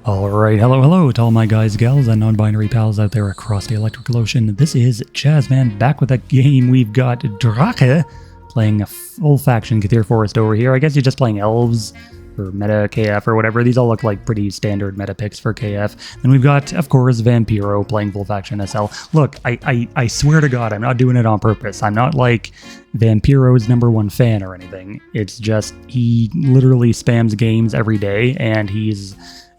Alright, hello to all my guys, gals, and non-binary pals out there across the electrical ocean. This is Jazzman back with a game. We've got Drache playing a full faction Kathir Forest over here. I guess you're just playing elves or meta KF or whatever. These all look like pretty standard meta picks for KF. Then we've got, of course, Vampiro playing full faction SL. Look, I swear to God, I'm not doing it on purpose. I'm not like Vampiro's #1 fan or anything. It's just he literally spams games every day, and he's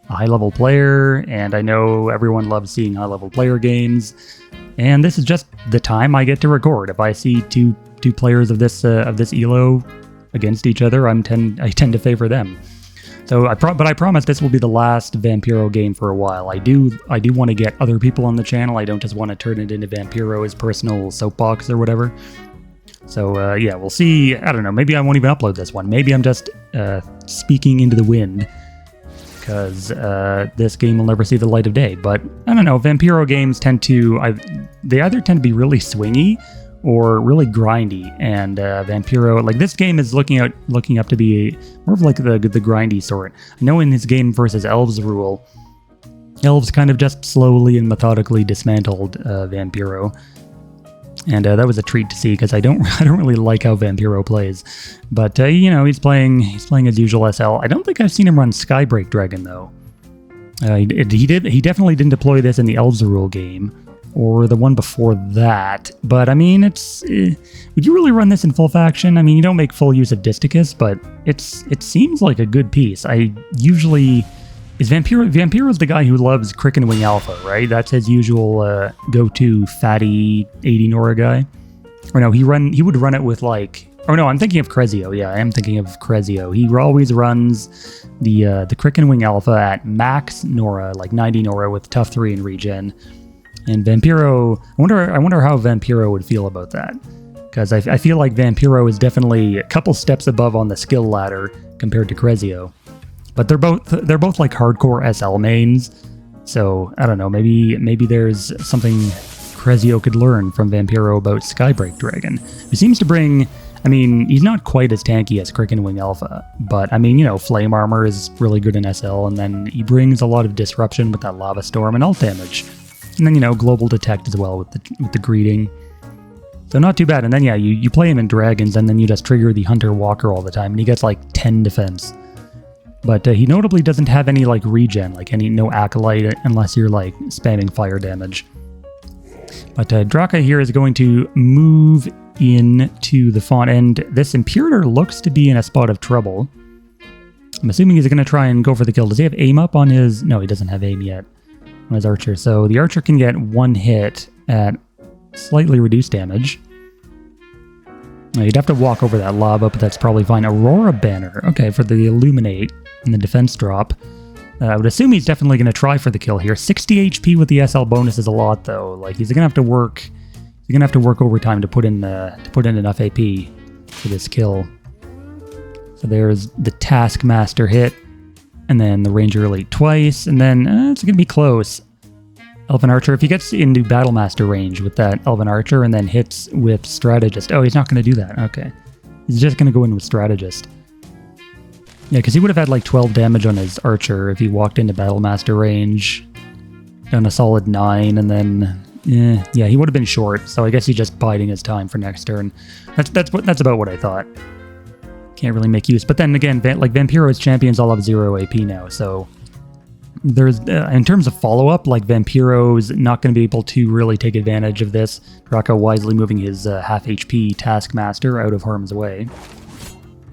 a high-level player, and I know everyone loves seeing high-level player games, and this is just the time I get to record. If I see two players of this elo against each other, I tend to favor them. So I promise this will be the last Vampiro game for a while. I do want to get other people on the channel. I don't just want to turn it into Vampiro's personal soapbox or whatever. So yeah, we'll see. I don't know. Maybe I won't even upload this one. Maybe I'm just speaking into the wind, because this game will never see the light of day. But I don't know, Vampiro games they either tend to be really swingy or really grindy, and Vampiro, like this game is looking up to be more of like the grindy sort. I know in his game versus Elves rule, Elves kind of just slowly and methodically dismantled Vampiro. And that was a treat to see, because I don't really like how Vampiro plays. But you know, he's playing his usual SL. I don't think I've seen him run Skybreak Dragon though. He definitely didn't deploy this in the Elves Rule game or the one before that. But I mean, would you really run this in full faction? I mean, you don't make full use of Disticus, but it seems like a good piece. Vampiro's the guy who loves Crick and Wing Alpha, right? That's his usual go-to fatty 80 Nora guy. Or no, he would run it with like... Oh no, I'm thinking of Crezio. Yeah, I am thinking of Crezio. He always runs the Crick and Wing Alpha at max Nora, like 90 Nora with tough 3 and regen. And Vampiro... I wonder how Vampiro would feel about that. Because I feel like Vampiro is definitely a couple steps above on the skill ladder compared to Crezio. But they're both like hardcore SL mains, so I don't know, maybe there's something Crezio could learn from Vampiro about Skybreak Dragon, who seems to bring, I mean, he's not quite as tanky as Crick and Wing Alpha, but I mean, you know, Flame Armor is really good in SL, and then he brings a lot of disruption with that Lava Storm and ult damage. And then, you know, Global Detect as well with the Greeting. So not too bad, and then yeah, you play him in Dragons, and then you just trigger the Hunter Walker all the time, and he gets like 10 defense. But he notably doesn't have any like regen, like no Acolyte, unless you're like spamming fire damage. But Drache here is going to move into the font, and this Imperator looks to be in a spot of trouble. I'm assuming he's going to try and go for the kill. Does he have aim up on his... No, he doesn't have aim yet on his Archer. So the Archer can get one hit at slightly reduced damage. Now, you'd have to walk over that lava, but that's probably fine. Aurora Banner. Okay, for the Illuminate and the defense drop. I would assume he's definitely going to try for the kill here. 60 HP with the SL bonus is a lot, though. Like, he's going to have to work... He's going to have to work overtime to put in enough AP for this kill. So there's the Taskmaster hit, and then the Ranger Elite twice, and then it's going to be close. Elven Archer, if he gets into Battlemaster range with that Elven Archer and then hits with Strategist... Oh, he's not going to do that. Okay. He's just going to go in with Strategist. Yeah, because he would have had like 12 damage on his Archer if he walked into Battlemaster range. Done a solid 9, and then... yeah, he would have been short, so I guess he's just biding his time for next turn. That's about what I thought. Can't really make use. But then again, like Vampiro's champions all have 0 AP now, so... There's in terms of follow-up, like Vampiro's not going to be able to really take advantage of this. Drache wisely moving his half HP Taskmaster out of harm's way.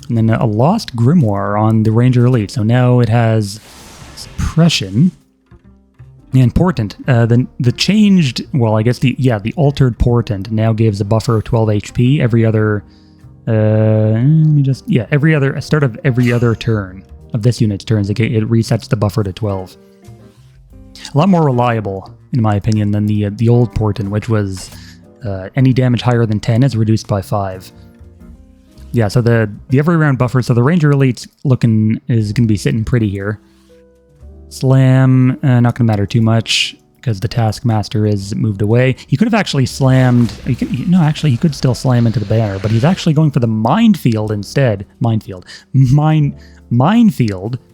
And then a Lost Grimoire on the Ranger Elite. So now it has Suppression and Portent. The changed, well, I guess the altered Portent now gives a buffer of 12 HP every other. Start of every other turn of this unit's turns. It resets the buffer to 12. A lot more reliable, in my opinion, than the old Portent, which was any damage higher than 10 is reduced by 5. Yeah, so the every round buffer, so the Ranger Elite's is going to be sitting pretty here. Slam, not going to matter too much, because the Taskmaster is moved away. He could have actually slammed... he could still slam into the banner, but he's actually going for the Minefield instead. Minefield,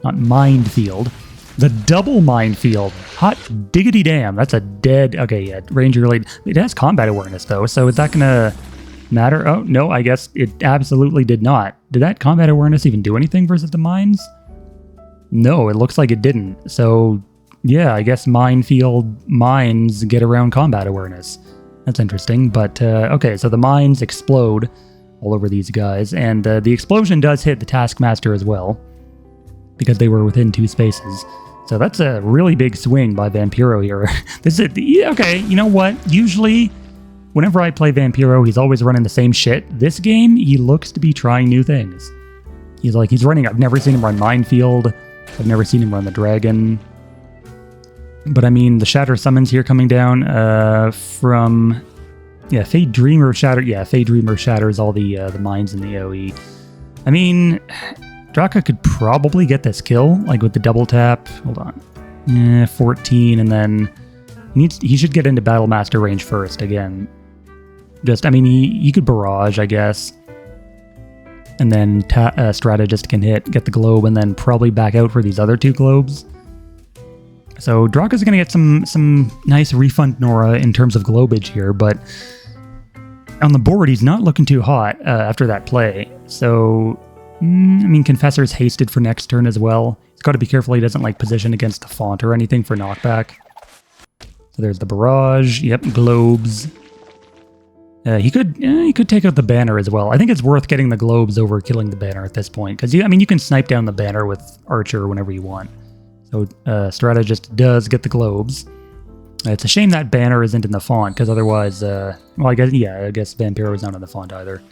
not Mindfield. The double minefield. Hot diggity damn. That's a dead... Okay, yeah, range related. It has combat awareness, though, so is that going to matter? Oh, no, I guess it absolutely did not. Did that combat awareness even do anything versus the mines? No, it looks like it didn't. So, yeah, I guess minefield mines get around combat awareness. That's interesting, but okay, so the mines explode all over these guys, and the explosion does hit the Taskmaster as well, because they were within 2 spaces. So that's a really big swing by Vampiro here. This is okay, you know what? Usually, whenever I play Vampiro, he's always running the same shit. This game, he looks to be trying new things. He's running, I've never seen him run Minefield. I've never seen him run the Dragon. But I mean, the Shatter Summons here coming down from... Yeah, Fade Dreamer Shatter. Yeah, Fade Dreamer shatters all the mines in the AoE. I mean... Drache could probably get this kill, like with the double tap. Hold on. 14, and then he should get into Battle Master range first again. I mean, he could barrage, I guess. And then Strategist can get the globe, and then probably back out for these other 2 globes. So Drache is going to get some nice refund Nora in terms of globage here, but on the board, he's not looking too hot after that play. So... I mean, Confessor's hasted for next turn as well. He's got to be careful he doesn't, like, position against the font or anything for knockback. So there's the barrage. Yep, globes. He could take out the banner as well. I think it's worth getting the globes over killing the banner at this point. Because, I mean, you can snipe down the banner with Archer whenever you want. So Strategist does get the globes. It's a shame that banner isn't in the font, because otherwise... well, I guess Vampiro is not in the font either.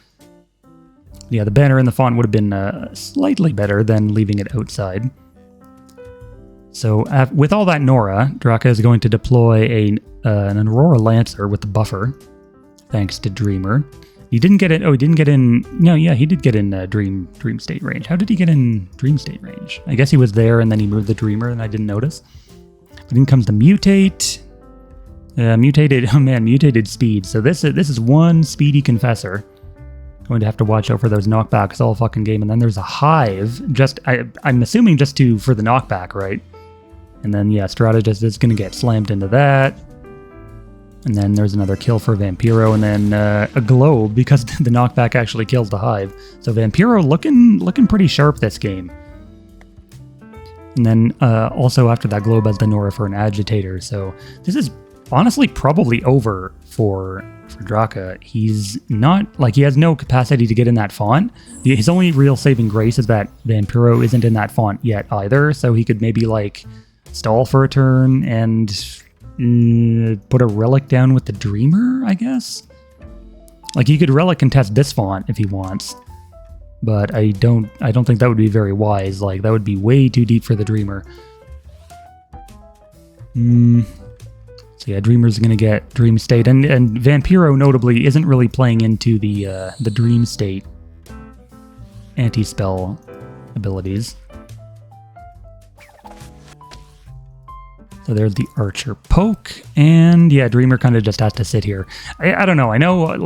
Yeah, the banner in the font would have been slightly better than leaving it outside. So with all that Nora, Drache is going to deploy an Aurora Lancer with the buffer, thanks to Dreamer. He didn't get it. Oh, he didn't get in. No, yeah, he did get in Dream State range. How did he get in Dream State range? I guess he was there and then he moved the Dreamer and I didn't notice. But then comes the Mutate. Mutated speed. So this is one speedy Confessor. Going to have to watch out for those knockbacks all fucking game. And then there's a Hive, I'm assuming just for the knockback, right? And then, yeah, Strategist is going to get slammed into that. And then there's another kill for Vampiro, and then a Globe, because the knockback actually kills the Hive. So Vampiro looking pretty sharp this game. And then also after that Globe has the Nora for an Agitator. So this is honestly probably over for Drache. He's not, he has no capacity to get in that font. His only real saving grace is that Vampiro isn't in that font yet either, so he could maybe, stall for a turn and put a Relic down with the Dreamer, I guess? He could Relic contest this font if he wants, but I don't think that would be very wise. That would be way too deep for the Dreamer. So yeah, Dreamer's going to get Dream State, and Vampiro notably isn't really playing into the Dream State anti-spell abilities. So there's the Archer Poke, and yeah, Dreamer kind of just has to sit here. I don't know, I know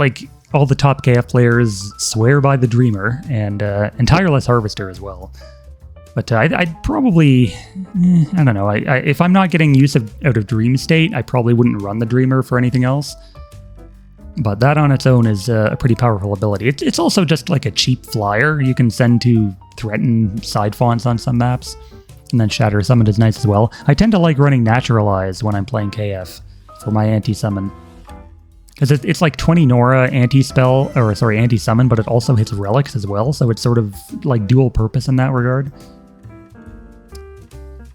all the top KF players swear by the Dreamer, and Tireless Harvester as well. But I'd probably, I don't know, if I'm not getting use out of Dream State, I probably wouldn't run the Dreamer for anything else. But that on its own is a pretty powerful ability. It's also just a cheap flyer you can send to threaten side fonts on some maps. And then Shatter Summon is nice as well. I tend to like running Naturalize when I'm playing KF for my anti-summon. Because it's 20 Nora anti-summon, but it also hits relics as well, so it's sort of dual purpose in that regard.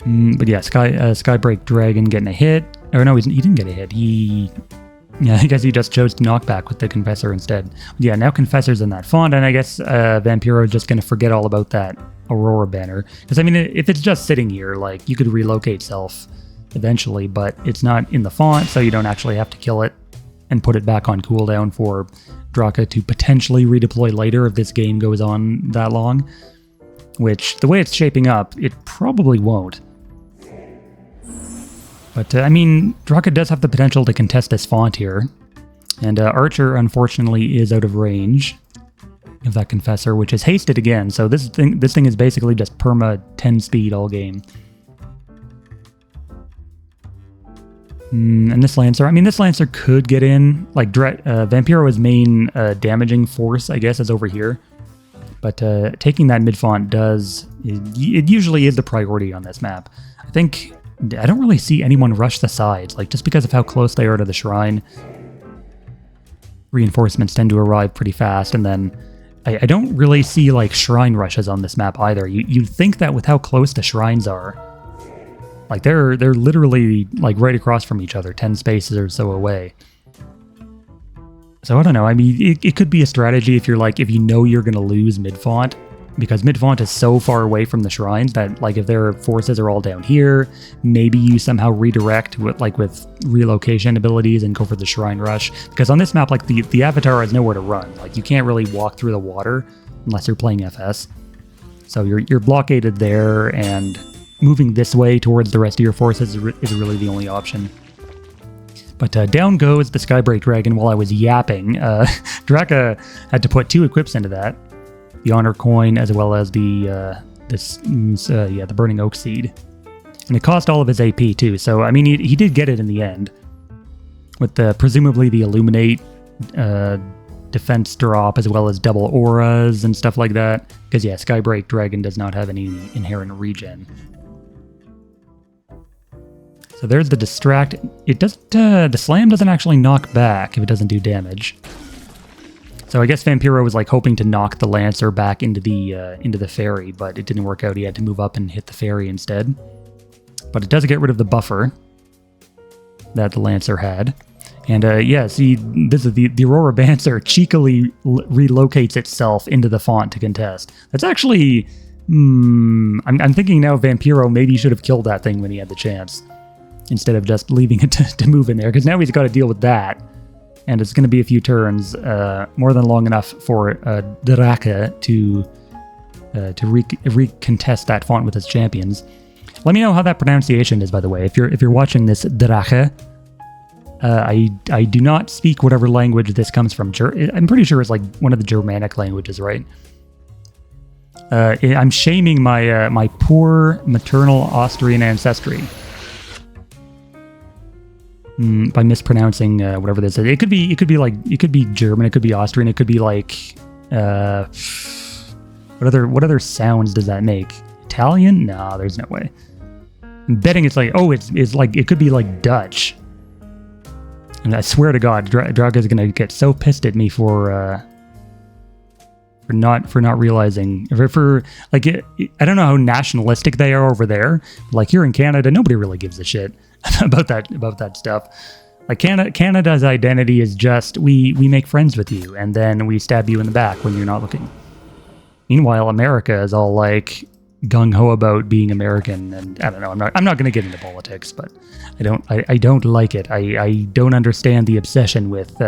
But yeah, Skybreak Dragon getting a hit. Or no, he didn't get a hit. I guess he just chose to knock back with the Confessor instead. But yeah, now Confessor's in that font, and I guess Vampiro is just going to forget all about that Aurora banner. Because, I mean, if it's just sitting here, you could relocate Self eventually, but it's not in the font, so you don't actually have to kill it and put it back on cooldown for Drache to potentially redeploy later if this game goes on that long. Which, the way it's shaping up, it probably won't. But, I mean, Drache does have the potential to contest this font here. And Archer, unfortunately, is out of range of that Confessor, which is hasted again. So this thing is basically just perma 10 speed all game. And this Lancer, I mean, this Lancer could get in. Like, Vampiro's main damaging force, I guess, is over here. But taking that mid-font does... It usually is the priority on this map. I don't really see anyone rush the sides, like, just because of how close they are to the shrine. Reinforcements tend to arrive pretty fast, and then... I don't really see, like, shrine rushes on this map either. You'd think that with how close the shrines are... Like, they're literally, like, right across from each other, 10 spaces or so away. So, I don't know. I mean, it could be a strategy if you know you're going to lose mid-font, because mid-font is so far away from the shrines that, like, if their forces are all down here, maybe you somehow redirect with relocation abilities and go for the shrine rush. Because on this map, like, the avatar has nowhere to run. Like, you can't really walk through the water unless you're playing FS. So you're blockaded there, and moving this way towards the rest of your forces is really the only option. But down goes the Skybreak Dragon while I was yapping. Drache had to put 2 equips into that. The Honor Coin as well as the Burning Oak Seed. And it cost all of his AP too, so I mean he did get it in the end. With presumably the Illuminate defense drop as well as double auras and stuff like that. Because yeah, Skybreak Dragon does not have any inherent regen. So there's the distract. It doesn't. The slam doesn't actually knock back if it doesn't do damage. So I guess Vampiro was like hoping to knock the Lancer back into the ferry, but it didn't work out. He had to move up and hit the ferry instead. But it does get rid of the buffer that the Lancer had. And yeah, see, this is the Aurora Bancer cheekily relocates itself into the font to contest. That's actually. I'm thinking now Vampiro maybe should have killed that thing when he had the chance, instead of just leaving it to move in there, because now he's got to deal with that. And it's going to be a few turns, more than long enough for Drache to recontest that font with his champions. Let me know how that pronunciation is, by the way. If you're watching this, Drache, I do not speak whatever language this comes from. I'm pretty sure it's like one of the Germanic languages, right? I'm shaming my poor maternal Austrian ancestry by mispronouncing whatever this is. It could be German, it could be Austrian, it could be like what other sounds does that make? Italian? No, there's no way. I'm betting it's like it's like it could be like Dutch. And I swear to God, Drache is gonna get so pissed at me for not realizing for like I don't know how nationalistic they are over there. Like here in Canada, nobody really gives a shit about that stuff. Like Canada's identity is just we make friends with you and then we stab you in the back when you're not looking. Meanwhile, America is all like gung ho about being American, and I don't know. I'm not going to get into politics, but I don't like it. I don't understand the obsession with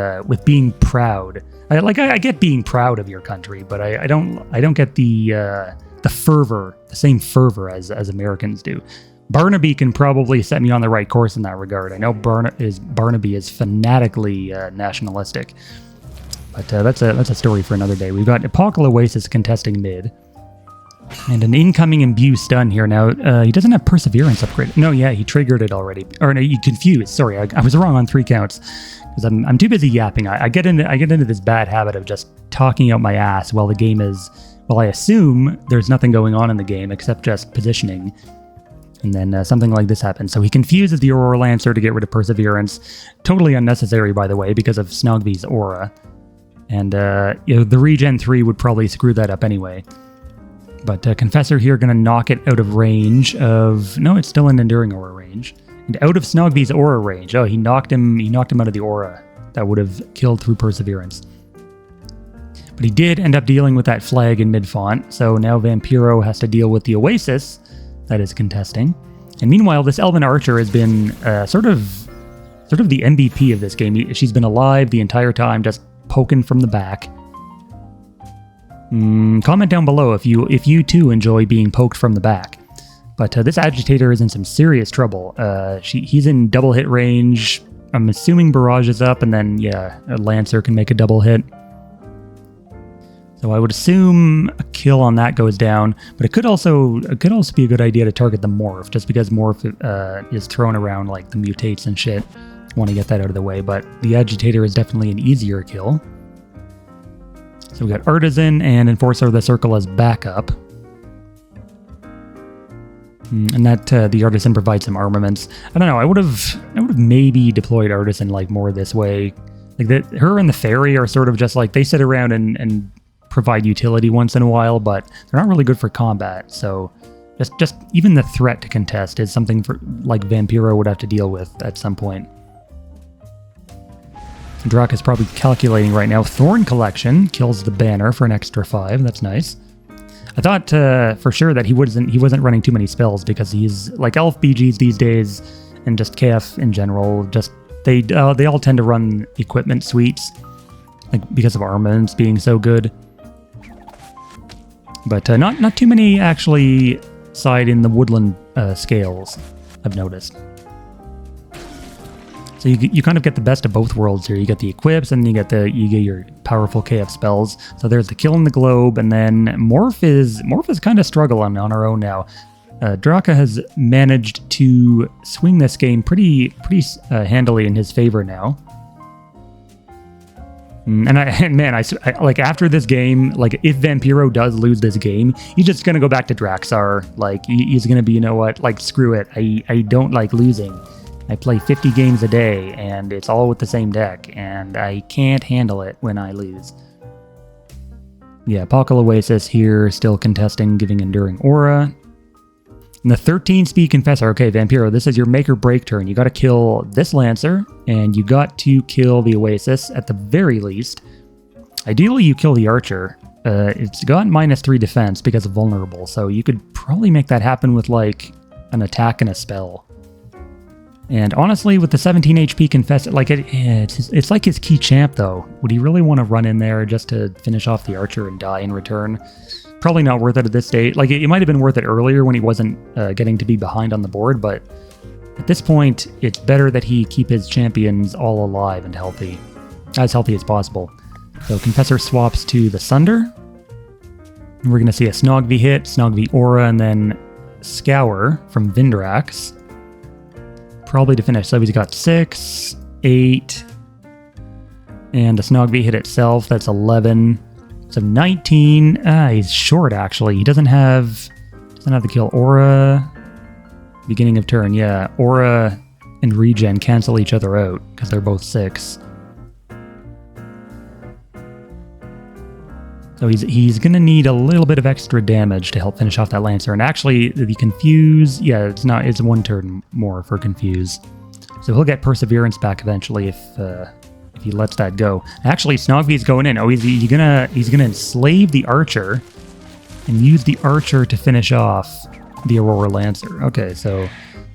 being proud. I get being proud of your country, but I don't get the fervor, the same fervor as Americans do. Barnaby can probably set me on the right course in that regard. I know Barnaby is fanatically nationalistic, but that's a story for another day. We've got Apocalypse Oasis contesting mid, and an incoming imbue stun here. Now he doesn't have perseverance upgrade. No, yeah, he triggered it already. Or no, you confused. Sorry, I was wrong on 3 counts because I'm too busy yapping. I get into this bad habit of just talking out my ass while the game is. Well, I assume there's nothing going on in the game except just positioning. And then something like this happens. So he confuses the Aurora Lancer to get rid of Perseverance. Totally unnecessary, by the way, because of Snogby's aura. And the regen 3 would probably screw that up anyway. But Confessor here going to knock it out of range of... No, it's still in Enduring Aura range. And out of Snogby's aura range. Oh, he knocked him out of the aura. That would have killed through Perseverance. But he did end up dealing with that flag in mid-font. So now Vampiro has to deal with the Oasis that is contesting. And meanwhile, this Elven Archer has been sort of the MVP of this game. She's been alive the entire time, just poking from the back. Comment down below if you too enjoy being poked from the back. But this Agitator is in some serious trouble. He's in double hit range. I'm assuming Barrage is up, and then yeah, a Lancer can make a double hit. So I would assume a kill on that goes down, but it could also be a good idea to target the Morph, just because Morph is thrown around like the mutates and shit. Want to get that out of the way, but the Agitator is definitely an easier kill. So we got Artisan and Enforcer of the Circle as backup. And that the Artisan provides some armaments. I don't know, I would have maybe deployed Artisan like more this way. Like her and the Fairy are sort of just like, they sit around and provide utility once in a while, but they're not really good for combat. So just even the threat to contest is something for like Vampiro would have to deal with at some point. Drache is probably calculating right now. Thorn Collection kills the banner for an extra 5. That's nice. I thought for sure that he wasn't running too many spells, because he's like elf BGs these days and just KF in general. Just they all tend to run equipment suites, like because of armaments being so good. But not too many actually side in the woodland scales, I've noticed. So you kind of get the best of both worlds here. You get the equips, and you get your powerful KF spells. So there's the kill in the globe, and then Morph is kind of struggling on her own now. Drache has managed to swing this game pretty handily in his favor now. And man, I like after this game, like if Vampiro does lose this game, he's just gonna go back to Draxar. Like he's gonna be, you know what? Like screw it. I don't like losing. I play 50 games a day, and it's all with the same deck, and I can't handle it when I lose. Yeah, Apocal Oasis here, still contesting, giving Enduring Aura. And the 13-speed Confessor. Okay, Vampiro, this is your make or break turn. You got to kill this Lancer, and you got to kill the Oasis at the very least. Ideally, you kill the Archer. It's got -3 defense because of Vulnerable, so you could probably make that happen with, like, an attack and a spell. And honestly, with the 17 HP Confessor, like it's like his key champ, though. Would he really want to run in there just to finish off the Archer and die in return? Probably not worth it at this stage. Like, it might have been worth it earlier when he wasn't getting to be behind on the board, but at this point, it's better that he keep his champions all alive and healthy. As healthy as possible. So Confessor swaps to the Sunder. And we're going to see a Snogvi hit, Snogvi Aura, and then Scour from Vindrax. Probably to finish. So he's got 6, 8, and a Snogvi hit itself. That's 11. So 19. He's short actually. He doesn't have the kill. Aura. Beginning of turn. Yeah, Aura and Regen cancel each other out because they're both 6. So he's gonna need a little bit of extra damage to help finish off that Lancer. And actually, the Confuse, yeah, it's 1 turn more for Confuse. So he'll get Perseverance back eventually if he lets that go. Actually, Snogvi's going in. Oh, he's gonna enslave the Archer and use the Archer to finish off the Aurora Lancer. Okay, so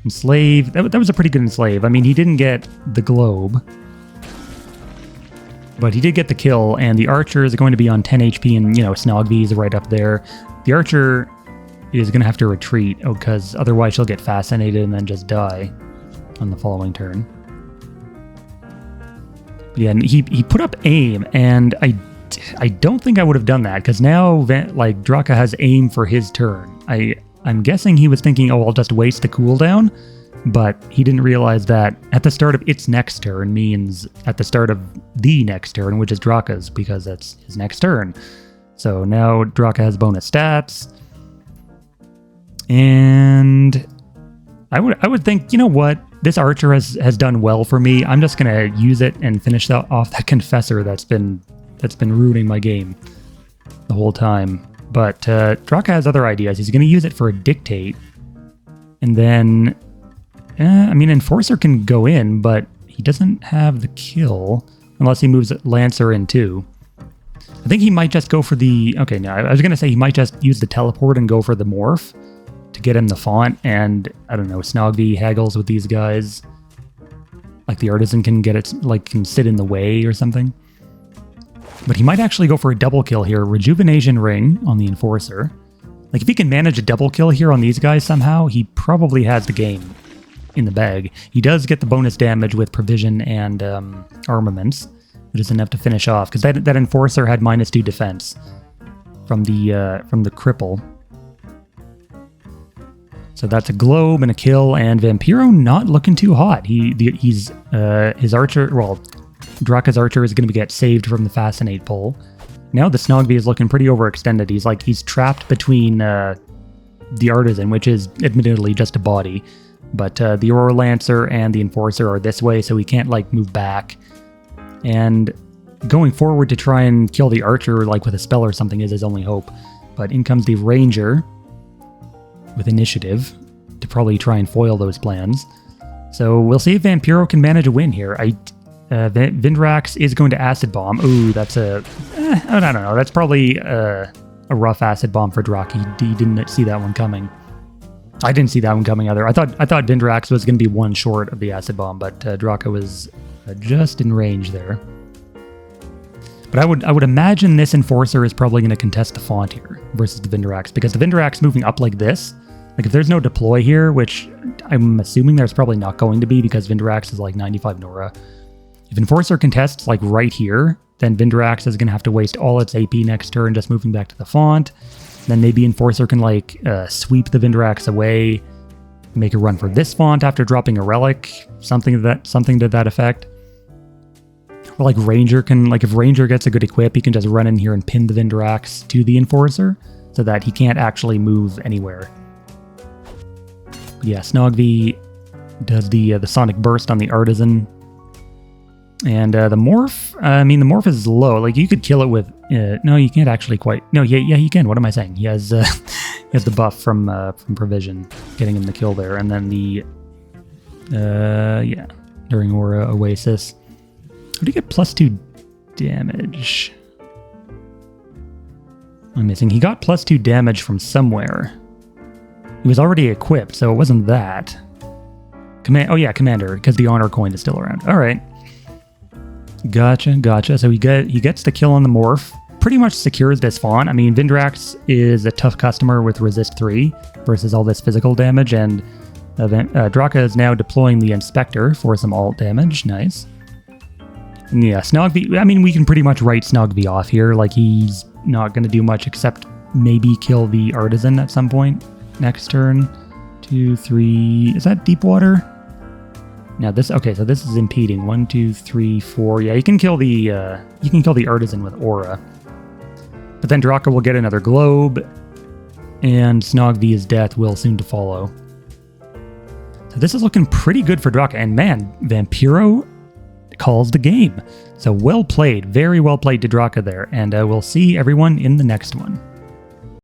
enslave. That was a pretty good enslave. I mean, he didn't get the globe, but he did get the kill, and the Archer is going to be on 10 HP, and, you know, Snogvi is right up there. The Archer is going to have to retreat, because otherwise she'll get fascinated and then just die on the following turn. But yeah, and he put up aim, and I don't think I would have done that, because now, like, Drache has aim for his turn. I'm guessing he was thinking, oh, I'll just waste the cooldown, but he didn't realize that at the start of its next turn means at the start of the next turn, which is Drache's, because that's his next turn. So now Drache has bonus stats. And I would think, you know what? This Archer has done well for me. I'm just going to use it and finish off that Confessor that's been ruining my game the whole time. But Drache has other ideas. He's going to use it for a Dictate. And then... I mean, Enforcer can go in, but he doesn't have the kill unless he moves Lancer in too. I think he might just go for the... Okay, no, I was going to say he might just use the Teleport and go for the Morph to get him the Font, and, I don't know, Snogvi haggles with these guys. Like the Artisan can get it, like, can sit in the way or something. But he might actually go for a double kill here. Rejuvenation Ring on the Enforcer. Like, if he can manage a double kill here on these guys somehow, he probably has the game in the bag. He does get the bonus damage with Provision and Armaments, which is enough to finish off, because that Enforcer had -2 defense. from the cripple. So that's a globe and a kill, and Vampiro not looking too hot. He's his archer, well, Drache's archer is going to get saved from the Fascinate pull. Now the Snogby is looking pretty overextended. He's trapped between the Artisan, which is admittedly just a body, but the Aurora Lancer and the Enforcer are this way, so he can't like move back. And going forward to try and kill the archer like with a spell or something is his only hope. But in comes the Ranger with initiative to probably try and foil those plans. So we'll see if Vampiro can manage a win here. Vindrax is going to Acid Bomb. Ooh, that's I don't know. That's probably a rough Acid Bomb for Drache. He didn't see that one coming. I didn't see that one coming either. I thought Vindrax was going to be one short of the Acid Bomb, but Drache was just in range there. But I would imagine this Enforcer is probably going to contest the Font here versus the Vindrax, because the Vindrax moving up like this, like if there's no deploy here, which I'm assuming there's probably not going to be because Vindrax is like 95 Nora. If Enforcer contests like right here, then Vindrax is going to have to waste all its AP next turn just moving back to the Font. Then maybe Enforcer can like sweep the Vindrax away, make a run for this Font after dropping a relic, something to that effect. Or like Ranger can, like if Ranger gets a good equip, he can just run in here and pin the Vindrax to the Enforcer so that he can't actually move anywhere. But yeah, Snogby does the Sonic Burst on the Artisan. And the Morph, the Morph is low. Like you could kill it with, no, you can't actually quite. No, yeah, he can. What am I saying? He has the buff from Provision, getting him the kill there. And then the, during Aura Oasis. How do you get +2 damage? I'm missing. He got +2 damage from somewhere. He was already equipped, so it wasn't that. Commander, because the honor coin is still around. All right. Gotcha. So he gets the kill on the Morph. Pretty much secures this Font. I mean, Vindrax is a tough customer with resist 3 versus all this physical damage, and Drache is now deploying the Inspector for some alt damage. Nice. Yeah, Snogby, I mean, we can pretty much write Snogby off here. Like, he's not going to do much except maybe kill the Artisan at some point next turn. 2, 3... Is that Deep Water? Now this... Okay, so this is impeding. 1, 2, 3, 4... Yeah, you can kill the Artisan with Aura. But then Drache will get another Globe, and Snogby's death will soon to follow. So this is looking pretty good for Drache. And man, Vampiro calls the game. So well played, very well played to Drache there, and we'll see everyone in the next one.